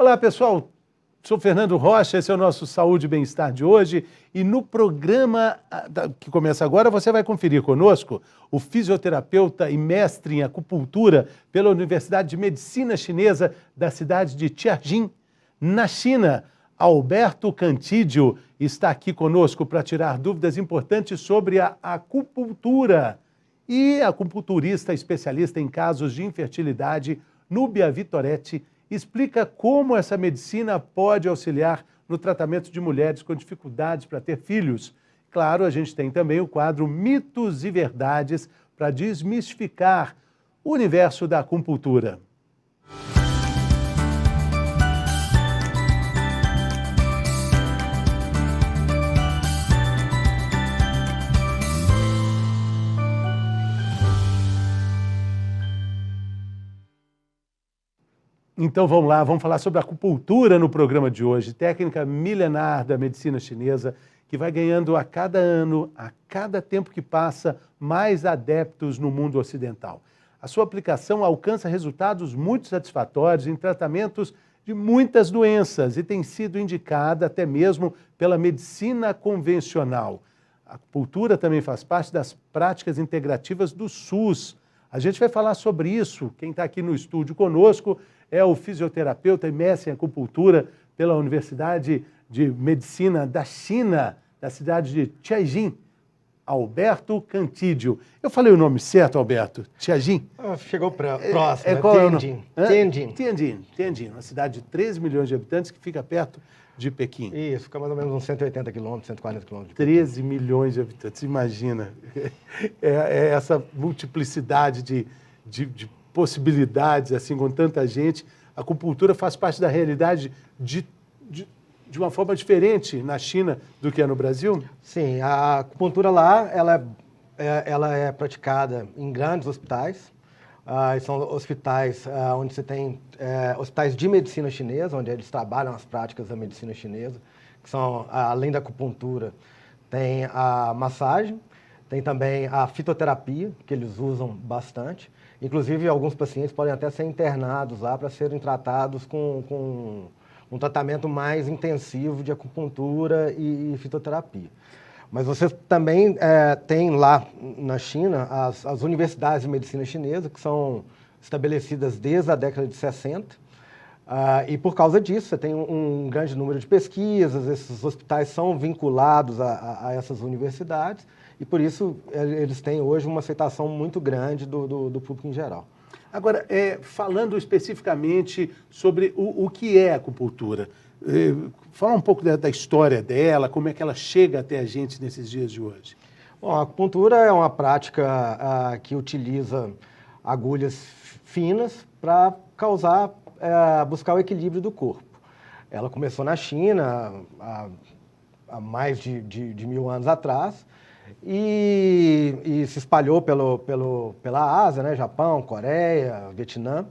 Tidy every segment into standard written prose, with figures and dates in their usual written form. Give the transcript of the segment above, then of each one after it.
Olá, pessoal. Sou Fernando Rocha, esse é o nosso Saúde e Bem-Estar de hoje. E no programa que começa agora, você vai conferir conosco o fisioterapeuta e mestre em acupuntura pela Universidade de Medicina Chinesa da cidade de Tianjin, na China. Alberto Cantídio está aqui conosco para tirar dúvidas importantes sobre a acupuntura. E a acupunturista especialista em casos de infertilidade, Núbia Vitoretti, explica como essa medicina pode auxiliar no tratamento de mulheres com dificuldades para ter filhos. Claro, a gente tem também o quadro Mitos e Verdades para desmistificar o universo da acupuntura. Então vamos lá, vamos falar sobre a acupuntura no programa de hoje, técnica milenar da medicina chinesa, que vai ganhando a cada ano, a cada tempo que passa, mais adeptos no mundo ocidental. A sua aplicação alcança resultados muito satisfatórios em tratamentos de muitas doenças e tem sido indicada até mesmo pela medicina convencional. A acupuntura também faz parte das práticas integrativas do SUS. A gente vai falar sobre isso. Quem está aqui no estúdio conosco é o fisioterapeuta e mestre em acupuntura pela Universidade de Medicina da China, da cidade de Tianjin, Alberto Cantídio. Eu falei o nome certo, Alberto? Tianjin? Chegou próximo, Tianjin, uma cidade de 13 milhões de habitantes que fica perto de Pequim. Isso, fica mais ou menos uns 180 quilômetros, 140 quilômetros. 13 milhões de habitantes, imagina. É essa multiplicidade de possibilidades, assim, com tanta gente. A acupuntura faz parte da realidade de uma forma diferente na China do que é no Brasil? Sim, a acupuntura lá, ela é praticada em grandes hospitais. São hospitais onde você tem hospitais de medicina chinesa, onde eles trabalham as práticas da medicina chinesa, que são, além da acupuntura, tem a massagem, tem também a fitoterapia, que eles usam bastante. Inclusive, alguns pacientes podem até ser internados lá para serem tratados com um tratamento mais intensivo de acupuntura e fitoterapia. Mas você também tem lá na China as universidades de medicina chinesa, que são estabelecidas desde a década de 60. E por causa disso, você tem um grande número de pesquisas, esses hospitais são vinculados a essas universidades, e por isso eles têm hoje uma aceitação muito grande do público em geral. Agora, falando especificamente sobre o que é a acupuntura, fala um pouco da história dela, como é que ela chega até a gente nesses dias de hoje. Bom, a acupuntura é uma prática que utiliza agulhas finas para buscar o equilíbrio do corpo. Ela começou na China há mais de 1000 anos atrás e se espalhou pela Ásia, né? Japão, Coreia, Vietnã.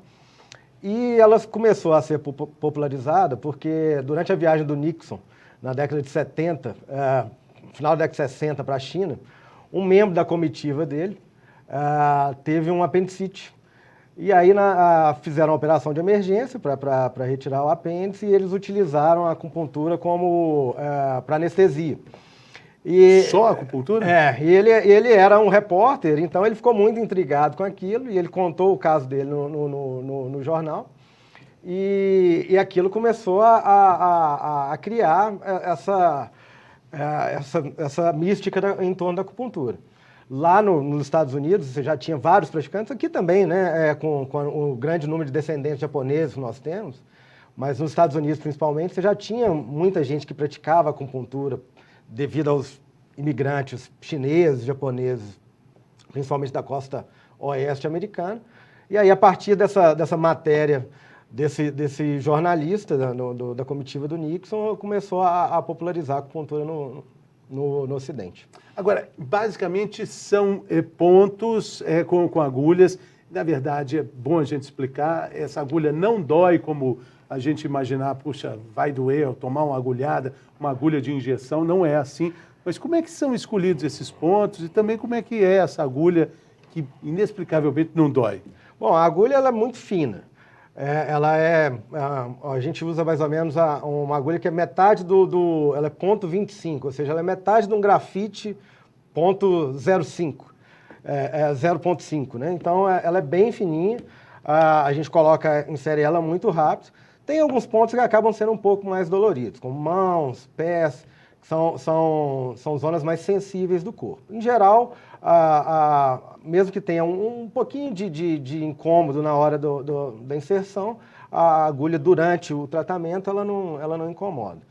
E ela começou a ser popularizada porque durante a viagem do Nixon, na década de 70, final da década de 60 para a China, um membro da comitiva dele teve um apendicite. E aí fizeram uma operação de emergência para retirar o apêndice e eles utilizaram a acupuntura como para anestesia. Só a acupuntura? E ele era um repórter, então ele ficou muito intrigado com aquilo e ele contou o caso dele no jornal. E aquilo começou a criar essa mística em torno da acupuntura. Lá nos Estados Unidos, você já tinha vários praticantes, aqui também, né, com o grande número de descendentes japoneses que nós temos, mas nos Estados Unidos, principalmente, você já tinha muita gente que praticava acupuntura devido aos imigrantes chineses, japoneses, principalmente da costa oeste americana. E aí, a partir dessa matéria desse jornalista da comitiva do Nixon, começou a popularizar a acupuntura no Ocidente. Agora, basicamente são pontos com agulhas. Na verdade, é bom a gente explicar, essa agulha não dói como a gente imaginar, puxa, vai doer eu tomar uma agulhada, uma agulha de injeção, não é assim. Mas como é que são escolhidos esses pontos e também como é que é essa agulha que inexplicavelmente não dói? Bom, a agulha ela é muito fina. A gente usa mais ou menos uma agulha que é metade ela é ponto 25, ou seja, ela é metade de um grafite ponto 0,5, 0,5, né? Então, ela é bem fininha, a gente insere ela muito rápido. Tem alguns pontos que acabam sendo um pouco mais doloridos, como mãos, pés, que são zonas mais sensíveis do corpo. Em geral, mesmo que tenha um pouquinho de incômodo na hora da inserção, a agulha durante o tratamento ela não incomoda.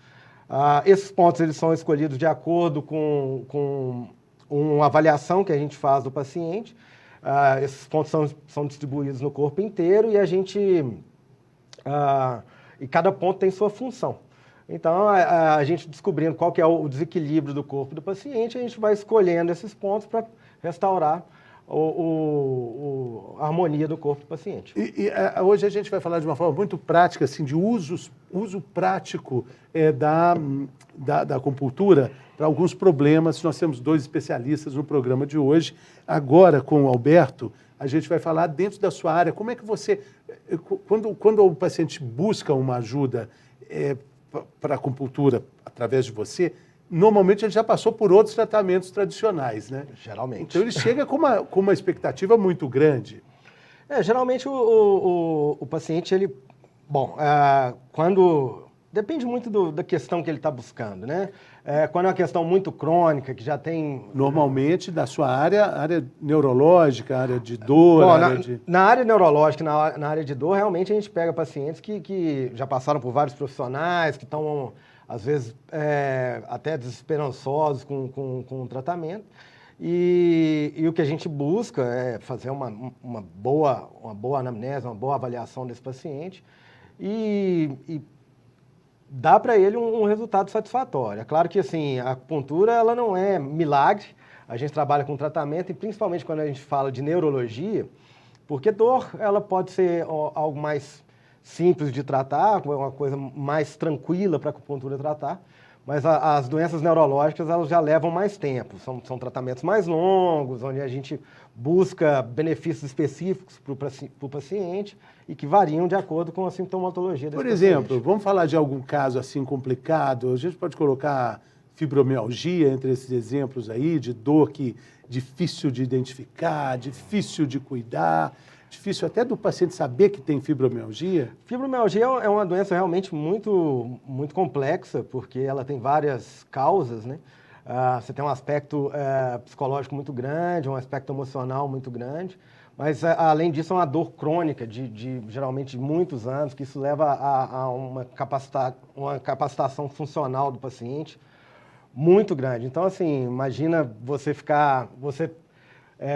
Esses pontos eles são escolhidos de acordo com uma avaliação que a gente faz do paciente. Esses pontos são distribuídos no corpo inteiro e cada ponto tem sua função. Então, a gente descobrindo qual que é o desequilíbrio do corpo do paciente, a gente vai escolhendo esses pontos para restaurar a harmonia do corpo do paciente. Hoje a gente vai falar de uma forma muito prática, assim, de uso prático da acupuntura para alguns problemas. Nós temos 2 especialistas no programa de hoje. Agora, com o Alberto, a gente vai falar dentro da sua área. Como é que você... Quando o paciente busca uma ajuda para acupuntura através de você, normalmente ele já passou por outros tratamentos tradicionais, né? Geralmente. Então ele chega com uma expectativa muito grande. Geralmente o paciente, ele... Bom, depende muito da questão que ele está buscando, né? Quando é uma questão muito crônica, que já tem... Normalmente, da sua área neurológica, área de dor... Bom, na área neurológica, na área de dor, realmente a gente pega pacientes que já passaram por vários profissionais, que estão, às vezes, até desesperançosos com o tratamento. E o que a gente busca é fazer uma boa anamnese, uma boa avaliação desse paciente e dá para ele um resultado satisfatório. É claro que assim, a acupuntura ela não é milagre, a gente trabalha com tratamento e principalmente quando a gente fala de neurologia, porque dor ela pode ser algo mais simples de tratar, uma coisa mais tranquila para a acupuntura tratar, mas as doenças neurológicas elas já levam mais tempo, são tratamentos mais longos, onde a gente busca benefícios específicos para o paciente e que variam de acordo com a sintomatologia desse paciente. Por exemplo, vamos falar de algum caso assim complicado, a gente pode colocar fibromialgia entre esses exemplos aí, de dor que difícil de identificar, difícil de cuidar, difícil até do paciente saber que tem fibromialgia? Fibromialgia é uma doença realmente muito, muito complexa, porque ela tem várias causas, né? Você tem um aspecto psicológico muito grande, um aspecto emocional muito grande, mas além disso é uma dor crônica de geralmente de muitos anos, que isso leva a uma capacitação funcional do paciente muito grande. Então, assim, imagina você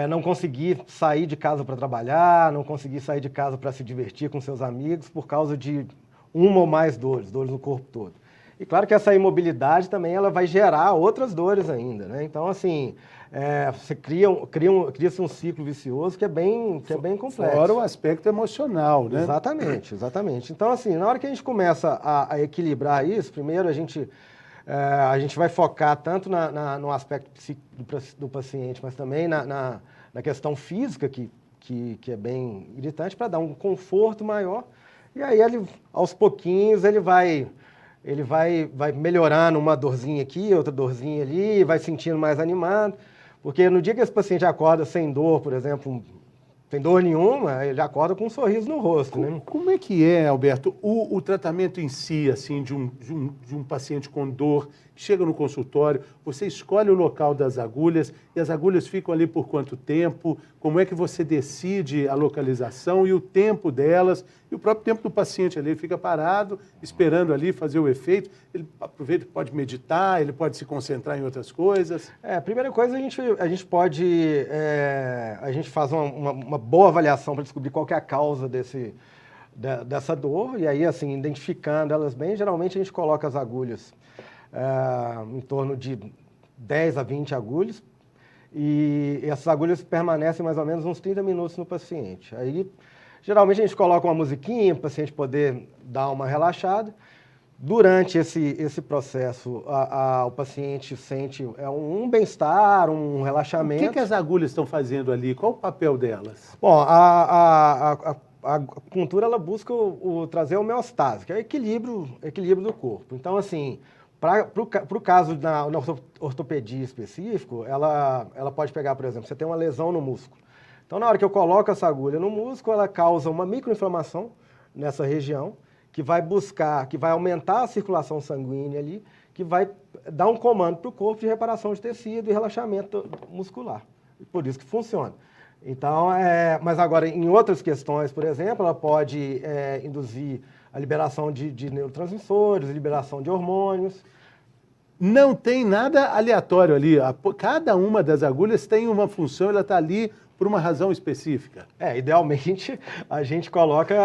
não conseguir sair de casa para trabalhar, não conseguir sair de casa para se divertir com seus amigos por causa de uma ou mais dores no corpo todo. E claro que essa imobilidade também ela vai gerar outras dores ainda, né? Então, assim, você cria-se um ciclo vicioso que é bem complexo. Fora o aspecto emocional, né? Exatamente, exatamente. Então, assim, na hora que a gente começa a equilibrar isso, primeiro a gente vai focar tanto no aspecto do paciente, mas também na questão física, que é bem gritante, para dar um conforto maior. E aí, aos pouquinhos, ele vai melhorando uma dorzinha aqui, outra dorzinha ali, vai sentindo mais animado. Porque no dia que esse paciente acorda sem dor, por exemplo, sem dor nenhuma, ele acorda com um sorriso no rosto, né? Como é que é, Alberto, o tratamento em si, assim, de um paciente com dor, que chega no consultório, você escolhe o local das agulhas, e as agulhas ficam ali por quanto tempo? Como é que você decide a localização e o tempo delas? E o próprio tempo do paciente ali, ele fica parado, esperando ali fazer o efeito, ele aproveita, pode meditar, ele pode se concentrar em outras coisas? A primeira coisa, a gente faz uma boa avaliação para descobrir qual que é a causa dessa dor, e aí, assim, identificando elas bem, geralmente a gente coloca as agulhas em torno de 10 a 20 agulhas, e essas agulhas permanecem mais ou menos uns 30 minutos no paciente. Aí, geralmente a gente coloca uma musiquinha para o paciente poder dar uma relaxada. Durante esse processo, o paciente sente um bem-estar, um relaxamento. O que as agulhas estão fazendo ali? Qual o papel delas? Bom, a acupuntura ela busca trazer a homeostase, que é o equilíbrio do corpo. Então, assim, para o caso na ortopedia específico, ela pode pegar, por exemplo, você tem uma lesão no músculo. Então, na hora que eu coloco essa agulha no músculo, ela causa uma microinflamação nessa região, que vai aumentar a circulação sanguínea ali, que vai dar um comando para o corpo de reparação de tecido e relaxamento muscular. Por isso que funciona. Então, mas agora, em outras questões, por exemplo, ela pode induzir a liberação de neurotransmissores, liberação de hormônios. Não tem nada aleatório ali. Cada uma das agulhas tem uma função, ela está ali por uma razão específica. Idealmente, a gente coloca...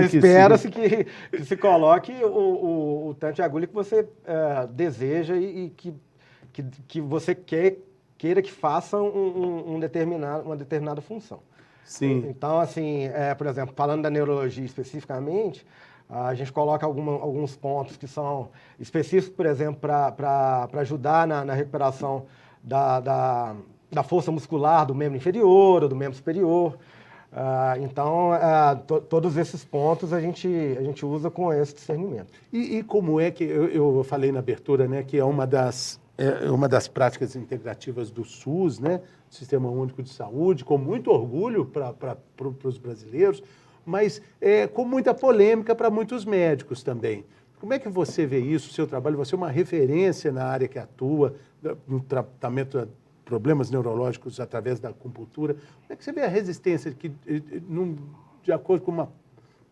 Espera-se que se coloque o tanto de agulha que você deseja e que você queira que faça uma determinada função. Sim. Então, assim, por exemplo, falando da neurologia especificamente, a gente coloca alguns pontos que são específicos, por exemplo, para ajudar na recuperação da força muscular do membro inferior ou do membro superior. Então, todos esses pontos a gente usa com esse discernimento. E como é que, eu falei na abertura, né, que é uma das práticas integrativas do SUS, né, Sistema Único de Saúde, com muito orgulho para os brasileiros, mas com muita polêmica para muitos médicos também. Como é que você vê isso, o seu trabalho? Você é uma referência na área que atua, no tratamento de problemas neurológicos através da acupuntura. Como é que você vê a resistência que, de acordo com uma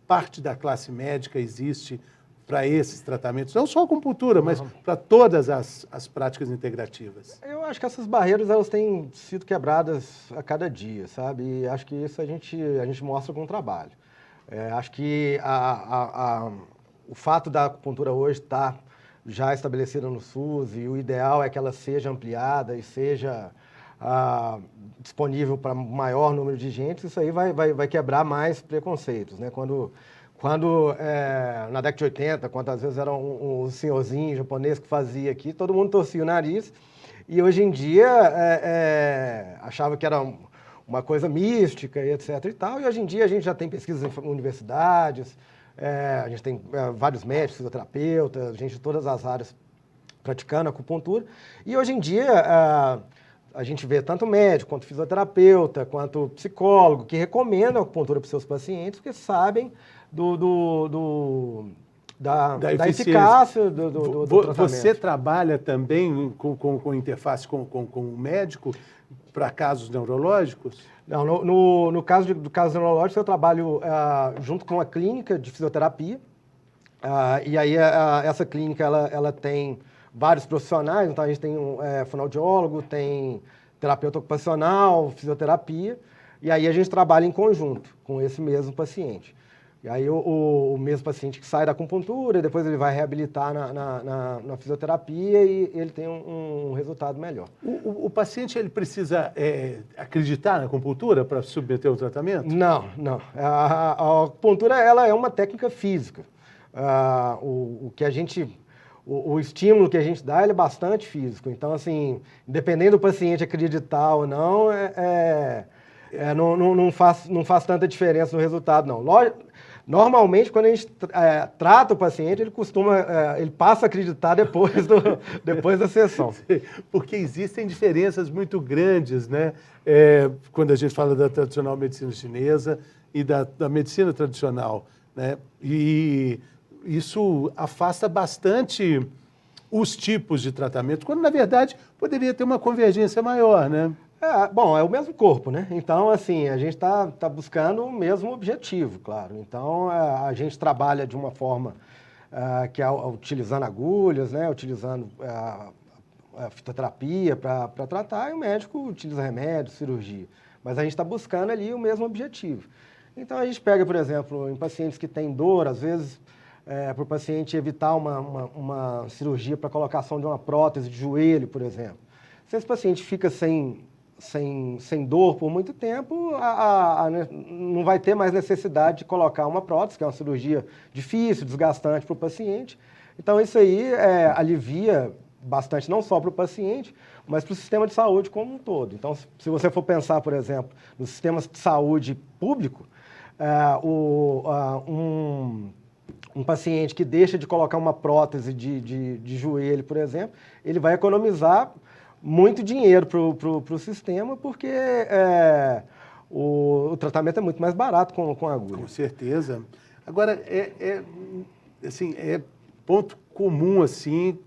parte da classe médica, existe para esses tratamentos? Não só a acupuntura, mas para todas as práticas integrativas. Eu acho que essas barreiras elas têm sido quebradas a cada dia, sabe? E acho que isso a gente mostra com o trabalho. Acho que o fato da acupuntura hoje estar já estabelecida no SUS e o ideal é que ela seja ampliada e seja disponível para maior número de gente, isso aí vai quebrar mais preconceitos, né? Quando na década de 80, quando às vezes era um senhorzinho japonês que fazia aqui, todo mundo torcia o nariz, e hoje em dia achava que era uma coisa mística e etc. e tal, e hoje em dia a gente já tem pesquisas em universidades, a gente tem vários médicos, fisioterapeutas, gente de todas as áreas praticando acupuntura, e hoje em dia a gente vê tanto médico, quanto fisioterapeuta, quanto psicólogo, que recomendam a acupuntura para os seus pacientes, porque sabem da eficácia do tratamento. Você trabalha também com interface com o médico para casos neurológicos? Não, no caso do caso neurológico, eu trabalho junto com a clínica de fisioterapia, e aí essa clínica ela tem vários profissionais, então a gente tem fonoaudiólogo, tem terapeuta ocupacional, fisioterapia, e aí a gente trabalha em conjunto com esse mesmo paciente. E aí o mesmo paciente que sai da acupuntura, depois ele vai reabilitar na fisioterapia e ele tem um resultado melhor. O paciente ele precisa acreditar na acupuntura para submeter ao tratamento? Não. A acupuntura ela é uma técnica física. O estímulo que a gente dá ele é bastante físico. Então, assim, independente do paciente acreditar ou não, não faz tanta diferença no resultado, não. Normalmente, quando a gente trata o paciente, ele passa a acreditar depois da sessão. Porque existem diferenças muito grandes, né? Quando a gente fala da tradicional medicina chinesa e da medicina tradicional, né? E isso afasta bastante os tipos de tratamento, quando, na verdade, poderia ter uma convergência maior, né? Bom, é o mesmo corpo, né? Então, assim, a gente tá buscando o mesmo objetivo, claro. Então, a gente trabalha de uma forma que é utilizando agulhas, né? Utilizando a fitoterapia para tratar, e o médico utiliza remédio, cirurgia. Mas a gente está buscando ali o mesmo objetivo. Então, a gente pega, por exemplo, em pacientes que têm dor, às vezes, para o paciente evitar uma cirurgia para colocação de uma prótese de joelho, por exemplo. Se esse paciente fica sem dor por muito tempo, não vai ter mais necessidade de colocar uma prótese, que é uma cirurgia difícil, desgastante para o paciente. Então, isso aí alivia bastante, não só para o paciente, mas para o sistema de saúde como um todo. Então, se você for pensar, por exemplo, nos sistemas de saúde público, um paciente que deixa de colocar uma prótese de joelho, por exemplo, ele vai economizar muito dinheiro para o sistema, porque o tratamento é muito mais barato com a agulha. Com certeza. Agora, assim, é ponto comum, assim,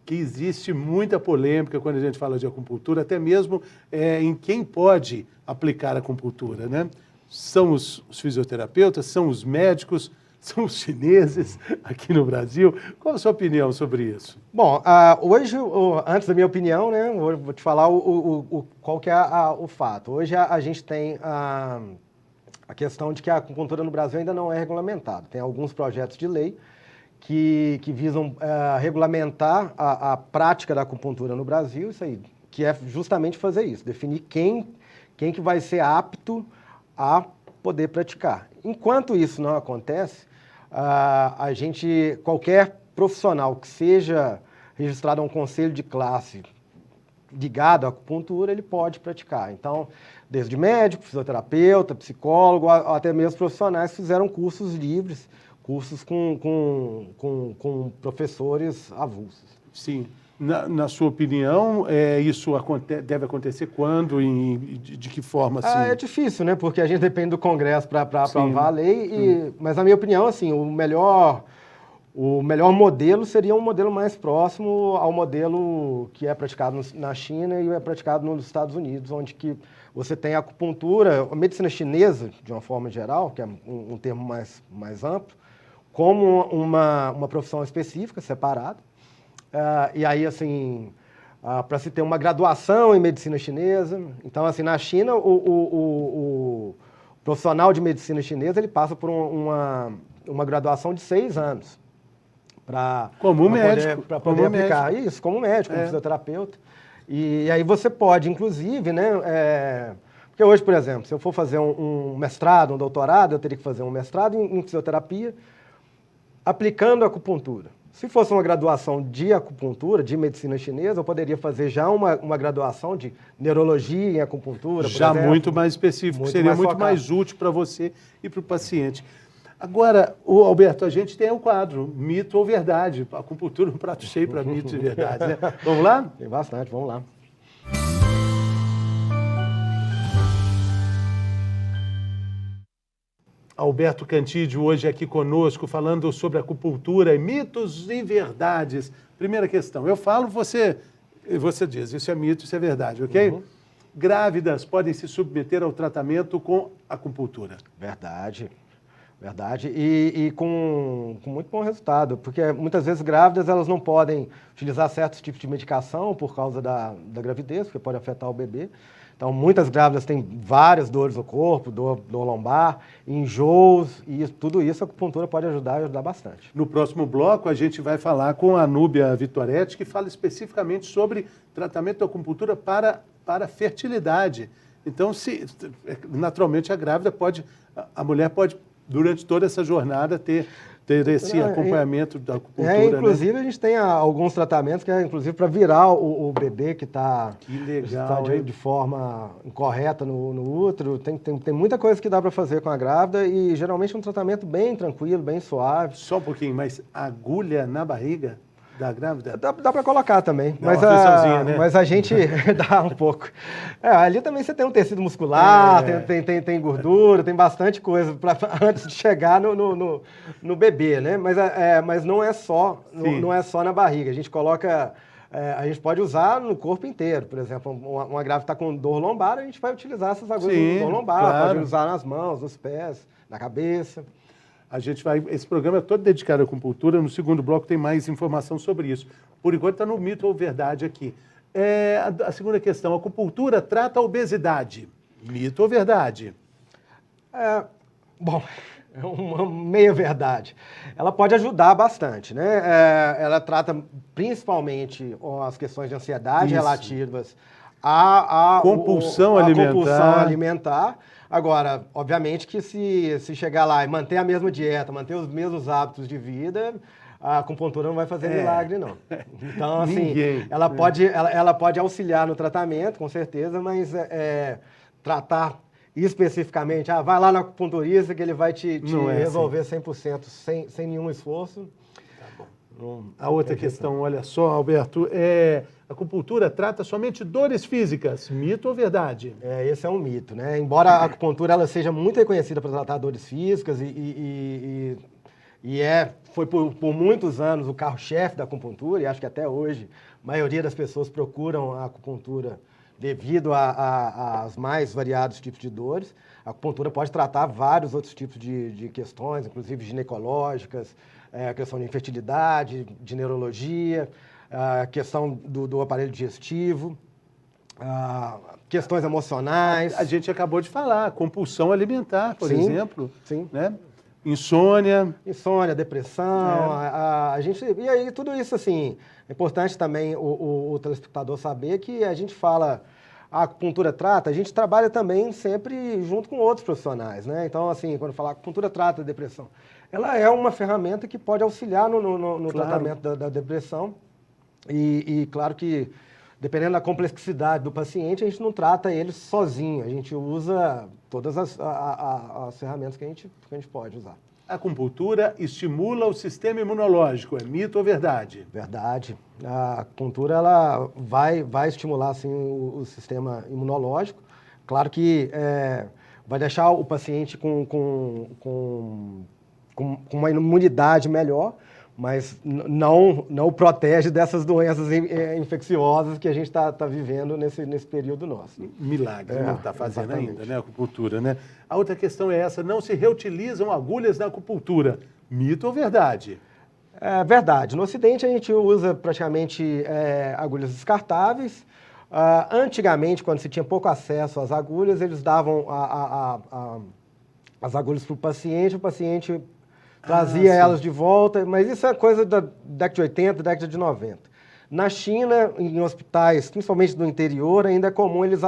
que existe muita polêmica quando a gente fala de acupuntura, até mesmo em quem pode aplicar a acupuntura, né? São os fisioterapeutas, são os médicos, são os chineses aqui no Brasil. Qual a sua opinião sobre isso? Bom, hoje, antes da minha opinião, né, vou te falar qual que é o fato. Hoje a gente tem a questão de que a acupuntura no Brasil ainda não é regulamentada. Tem alguns projetos de lei que visam regulamentar a prática da acupuntura no Brasil, isso aí, que é justamente fazer isso, definir quem que vai ser apto a poder praticar. Enquanto isso não acontece, qualquer profissional que seja registrado a um conselho de classe ligado à acupuntura, ele pode praticar. Então, desde médico, fisioterapeuta, psicólogo, até mesmo profissionais fizeram cursos livres, cursos com professores avulsos. Sim. Na sua opinião, isso deve acontecer quando e de que forma? Assim? É difícil, né? Porque a gente depende do Congresso para aprovar a lei. Mas, na minha opinião, assim, o melhor modelo seria um modelo mais próximo ao modelo que é praticado na China e é praticado nos Estados Unidos, onde que você tem a acupuntura, a medicina chinesa, de uma forma geral, que é um termo mais amplo, como uma profissão específica, separada. E aí, assim, para se ter uma graduação em medicina chinesa. Então, assim, na China, o profissional de medicina chinesa, ele passa por uma graduação de 6 anos. Como médico. Para poder aplicar. Isso, como médico, como fisioterapeuta. E aí você pode, inclusive, né... porque hoje, por exemplo, se eu for fazer um mestrado, um doutorado, eu teria que fazer um mestrado em fisioterapia, aplicando acupuntura. Se fosse uma graduação de acupuntura, de medicina chinesa, eu poderia fazer já uma graduação de neurologia em acupuntura, por já exemplo. Muito mais específico, seria muito mais útil para você e para o paciente. Agora, Alberto, a gente tem o quadro Mito ou Verdade. A acupuntura é um prato cheio para mitos e verdades, né? Vamos lá? Tem bastante, vamos lá. Alberto Cantídio hoje aqui conosco, falando sobre acupuntura e mitos e verdades. Primeira questão, eu falo, você diz, isso é mito, isso é verdade, ok? Uhum. Grávidas podem se submeter ao tratamento com acupuntura. Verdade. E com muito bom resultado, porque muitas vezes grávidas elas não podem utilizar certos tipos de medicação por causa da gravidez, porque pode afetar o bebê. Então, muitas grávidas têm várias dores no corpo, dor lombar, enjoos, e tudo isso a acupuntura pode ajudar bastante. No próximo bloco, a gente vai falar com a Núbia Vitoretti, que fala especificamente sobre tratamento da acupuntura para fertilidade. Então, naturalmente, a mulher pode, durante toda essa jornada, ter esse acompanhamento da acupuntura. Inclusive, né? A gente tem alguns tratamentos que é inclusive para virar o bebê que está de forma incorreta no útero. Tem muita coisa que dá para fazer com a grávida e geralmente é um tratamento bem tranquilo, bem suave. Só um pouquinho, mas agulha na barriga da grávida? Dá para colocar também, né? Mas a gente dá um pouco. Ali também você tem um tecido muscular, tem gordura, tem bastante coisa antes de chegar no bebê, né? Mas não é só na barriga. A gente coloca, a gente pode usar no corpo inteiro. Por exemplo, uma grávida está com dor lombar, a gente vai utilizar essas agulhas de dor lombar, claro. Pode usar nas mãos, nos pés, na cabeça. Esse programa é todo dedicado à acupuntura. No segundo bloco tem mais informação sobre isso. Por enquanto está no mito ou verdade aqui. A segunda questão, a acupuntura trata a obesidade. Mito ou verdade? Bom, é uma meia verdade. Ela pode ajudar bastante, né? Ela trata principalmente as questões de ansiedade relativas à compulsão alimentar. Agora, obviamente que se chegar lá e manter a mesma dieta, manter os mesmos hábitos de vida, a acupuntura não vai fazer milagre, não. Então, assim, ela pode auxiliar no tratamento, com certeza, mas tratar especificamente, vai lá no acupunturista que ele vai te resolver assim. 100% sem nenhum esforço. Tá bom. A outra questão, olha só, Alberto, a acupuntura trata somente dores físicas, mito ou verdade? Esse é um mito, né? Embora a acupuntura ela seja muito reconhecida para tratar dores físicas foi por muitos anos o carro-chefe da acupuntura, e acho que até hoje a maioria das pessoas procuram a acupuntura devido aos mais variados tipos de dores. A acupuntura pode tratar vários outros tipos de questões, inclusive ginecológicas, questão de infertilidade, de neurologia, a questão do aparelho digestivo, questões emocionais. A gente acabou de falar, compulsão alimentar, por exemplo. Sim. Né? Insônia, depressão, e aí tudo isso, assim, é importante também o telespectador saber que a gente fala, a acupuntura trata, a gente trabalha também sempre junto com outros profissionais, né? Então, assim, quando falar acupuntura trata a depressão, ela é uma ferramenta que pode auxiliar no tratamento da depressão e claro que, dependendo da complexidade do paciente, a gente não trata ele sozinho, a gente usa todas as ferramentas que a gente pode usar. A acupuntura estimula o sistema imunológico, é mito ou verdade? Verdade. A acupuntura ela vai estimular assim, o sistema imunológico. Claro que vai deixar o paciente com uma imunidade melhor, mas não o protege dessas doenças infecciosas que a gente está vivendo nesse período nosso. Milagre, não está fazendo exatamente. ainda, né, a acupuntura, né? A outra questão é essa, não se reutilizam agulhas na acupuntura, mito ou verdade? É verdade. No Ocidente a gente usa praticamente agulhas descartáveis. Antigamente, quando se tinha pouco acesso às agulhas, eles davam as agulhas para o paciente trazia elas de volta, mas isso é coisa da década de 80, década de 90. Na China, em hospitais, principalmente do interior, ainda é comum eles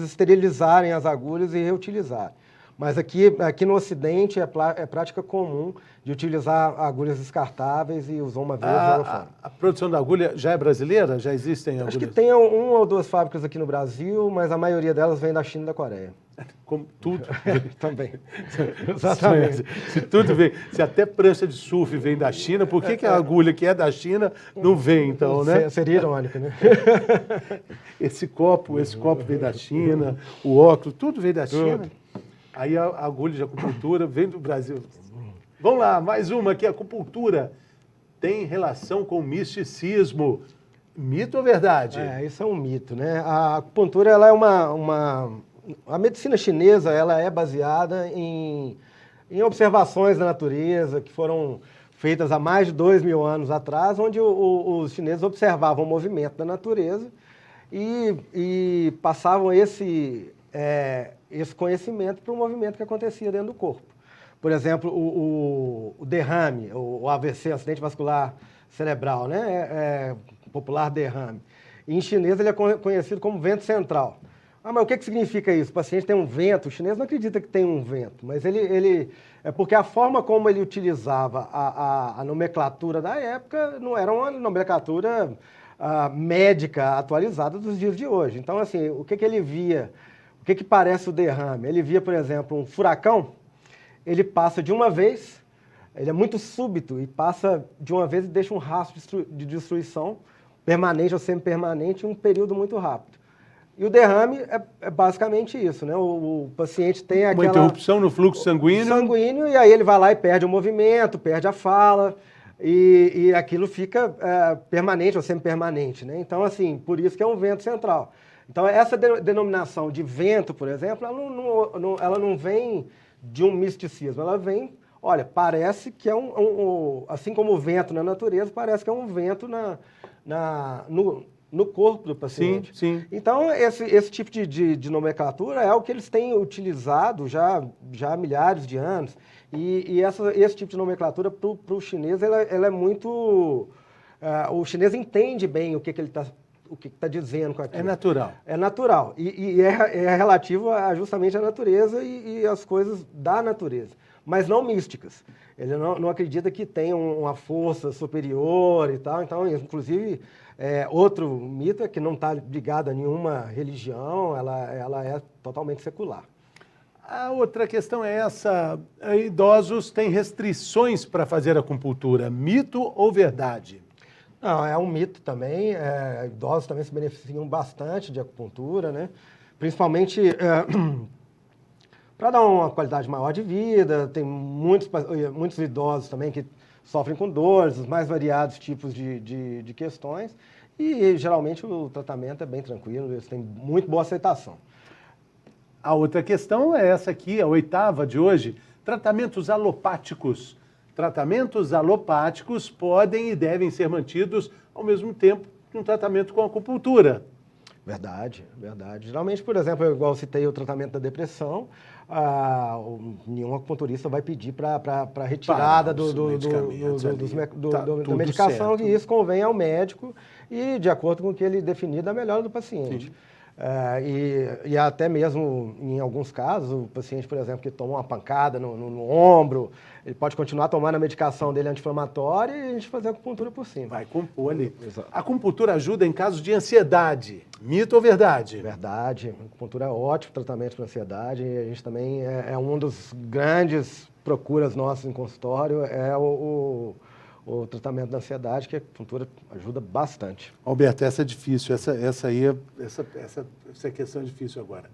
esterilizarem as agulhas e reutilizarem. Mas aqui no Ocidente é prática comum de utilizar agulhas descartáveis e usar uma vez e joga fora. A produção da agulha já é brasileira? Já existem agulhas? Acho que tem uma ou duas fábricas aqui no Brasil, mas a maioria delas vem da China e da Coreia. Como tudo. Também. Exatamente. Se tudo vem, se até prancha de surf vem da China, por que a agulha que é da China não vem, então, né? Seria irônico, né? Esse copo vem da China, o óculos, tudo vem da China. Aí a agulha de acupuntura vem do Brasil. Vamos lá, mais uma aqui. A acupuntura tem relação com misticismo. Mito ou verdade? Isso é um mito, né? A acupuntura ela é a medicina chinesa ela é baseada em observações da natureza que foram feitas há mais de 2.000 anos atrás, onde os chineses observavam o movimento da natureza e passavam esse conhecimento para o movimento que acontecia dentro do corpo. Por exemplo, o derrame, o AVC, acidente vascular cerebral, né? Popular derrame. E em chinês ele é conhecido como vento central. Mas o que significa isso? O paciente tem um vento, o chinês não acredita que tem um vento, mas ele é porque a forma como ele utilizava a nomenclatura da época não era uma nomenclatura médica atualizada dos dias de hoje. Então, assim, o que ele via, o que parece o derrame? Ele via, por exemplo, um furacão, ele passa de uma vez, ele é muito súbito e passa de uma vez e deixa um rastro de destruição permanente ou semi-permanente em um período muito rápido. E o derrame é basicamente isso, né? O paciente tem aquela... Uma interrupção no fluxo sanguíneo. E aí ele vai lá e perde o movimento, perde a fala, e aquilo fica permanente ou semi-permanente, né? Então, assim, por isso que é um vento central. Então, essa denominação de vento, por exemplo, ela não vem de um misticismo, ela vem... Olha, parece que é assim como o vento na natureza, parece que é um vento no corpo do paciente. Sim. Então, esse tipo de nomenclatura é o que eles têm utilizado já há milhares de anos. E esse tipo de nomenclatura, para o chinês, ela é muito... o chinês entende bem o que ele está dizendo com aquilo. É natural. É natural. E é relativo justamente à natureza e às coisas da natureza. Mas não místicas. Ele não acredita que tem uma força superior e tal. Então, inclusive... outro mito é que não está ligado a nenhuma religião, ela é totalmente secular. A outra questão é essa, idosos têm restrições para fazer acupuntura, mito ou verdade? Não, é um mito também, idosos também se beneficiam bastante de acupuntura, né? Principalmente para dar uma qualidade maior de vida, tem muitos idosos também que sofrem com dores, os mais variados tipos de questões, e geralmente o tratamento é bem tranquilo, eles têm muito boa aceitação. A outra questão é essa aqui, a 8ª de hoje, tratamentos alopáticos. Tratamentos alopáticos podem e devem ser mantidos ao mesmo tempo que um tratamento com acupuntura. Verdade, verdade. Geralmente, por exemplo, igual eu citei o tratamento da depressão, nenhum acupunturista vai pedir para retirada da medicação, que isso convém ao médico e de acordo com o que ele definir da melhora do paciente. E até mesmo, em alguns casos, o paciente, por exemplo, que toma uma pancada no ombro, ele pode continuar tomando a medicação dele anti-inflamatória e a gente fazer a acupuntura por cima. Vai compor ali. Exato. A acupuntura ajuda em casos de ansiedade. Mito ou verdade? Verdade. A acupuntura é ótimo tratamento para ansiedade. E a gente também é um dos grandes procuras nossas em consultório, o tratamento da ansiedade, que a acupuntura ajuda bastante. Alberto, essa é difícil, essa questão é difícil agora.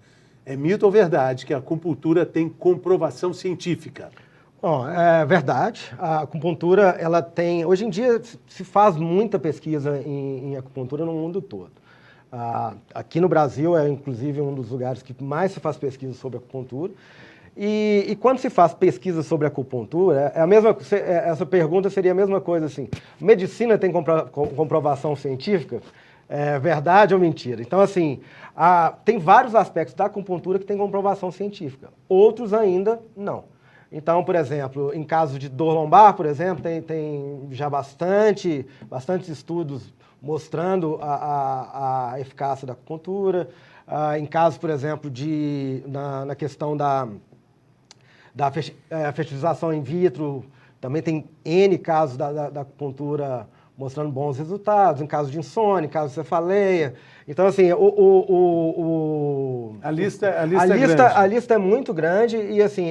É mito ou verdade que a acupuntura tem comprovação científica? Bom, é verdade. A acupuntura, ela tem... Hoje em dia se faz muita pesquisa em acupuntura no mundo todo. Aqui no Brasil é, inclusive, um dos lugares que mais se faz pesquisa sobre acupuntura. E quando se faz pesquisa sobre acupuntura, essa pergunta seria a mesma coisa assim, medicina tem comprovação científica? É verdade ou mentira? Então, assim, tem vários aspectos da acupuntura que tem comprovação científica, outros ainda não. Então, por exemplo, em caso de dor lombar, por exemplo, tem já bastantes estudos mostrando a eficácia da acupuntura. Em caso, por exemplo, na questão da fertilização in vitro, também tem N casos da acupuntura mostrando bons resultados, em caso de insônia, em caso de cefaleia. Então, assim, a lista é grande. A lista é muito grande e, assim,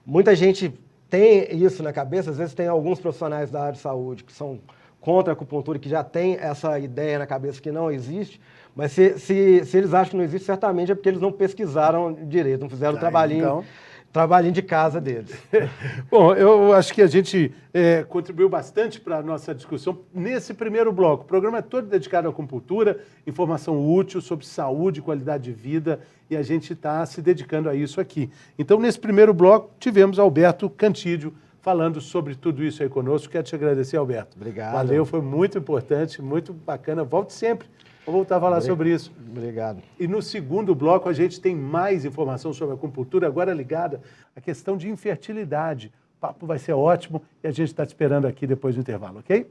muita gente tem isso na cabeça. Às vezes tem alguns profissionais da área de saúde que são contra a acupuntura, que já tem essa ideia na cabeça que não existe, mas se eles acham que não existe, certamente é porque eles não pesquisaram direito, não fizeram o trabalhinho de casa deles. Bom, eu acho que a gente contribuiu bastante para a nossa discussão nesse primeiro bloco. O programa é todo dedicado à acupuntura, informação útil sobre saúde e qualidade de vida, e a gente está se dedicando a isso aqui. Então, nesse primeiro bloco, tivemos Alberto Cantídio falando sobre tudo isso aí conosco. Quero te agradecer, Alberto. Obrigado. Valeu, foi muito importante, muito bacana. Volte sempre. Vou voltar a falar sobre isso. Obrigado. E no segundo bloco a gente tem mais informação sobre a acupuntura, agora ligada à questão de infertilidade. O papo vai ser ótimo e a gente está te esperando aqui depois do intervalo, ok?